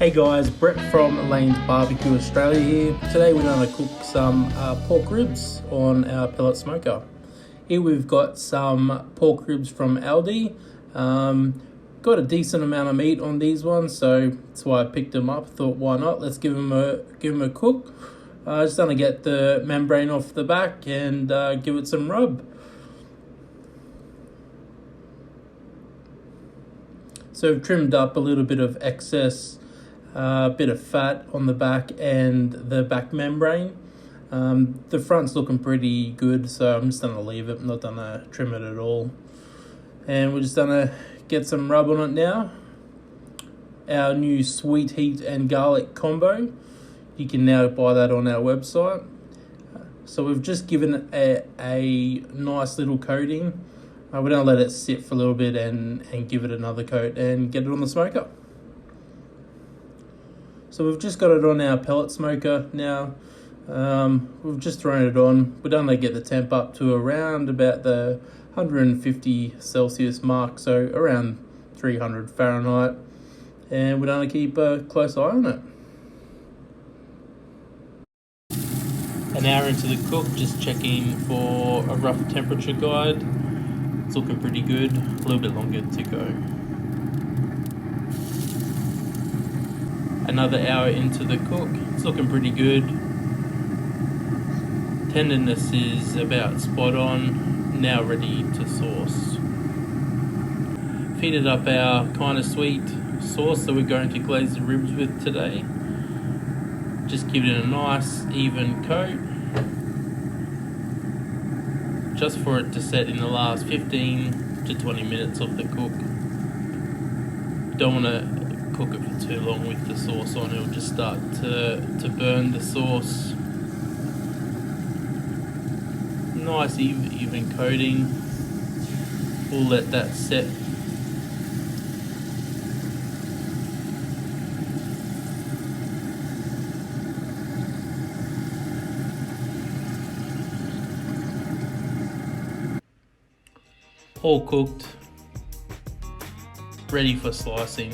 Hey guys, Brett from Lane's Barbecue Australia here. Today we're going to cook some pork ribs on our pellet smoker. Here we've got some pork ribs from Aldi. Got a decent amount of meat on these ones, so that's why I picked them up. Thought, why not? Let's give them a cook. Just going to get the membrane off the back and give it some rub. So I've trimmed up a little bit of excess bit of fat on the back and the back membrane. The front's looking pretty good, so I'm just going to leave it. I'm not going to trim it at all. And we're just going to get some rub on it now. Our new sweet heat and garlic combo. You can now buy that on our website. So we've just given it a nice little coating. We're going to let it sit for a little bit and give it another coat and get it on the smoker. So we've just got it on our pellet smoker now. We've just thrown it on. We're going to get the temp up to around about the 150 Celsius mark, so around 300 Fahrenheit. And we're going to keep a close eye on it. An hour into the cook, just checking for a rough temperature guide. It's looking pretty good. A little bit longer to go. Another hour into the cook, it's looking pretty good. Tenderness is about spot on, now ready to sauce. Heated up our kind of sweet sauce that we're going to glaze the ribs with today. Just give it a nice even coat, just for it to set in the last 15 to 20 minutes of the cook. Don't want to cook it for too long with the sauce on. It'll just start to burn the sauce. Nice even coating. We'll let that set. All cooked, ready for slicing.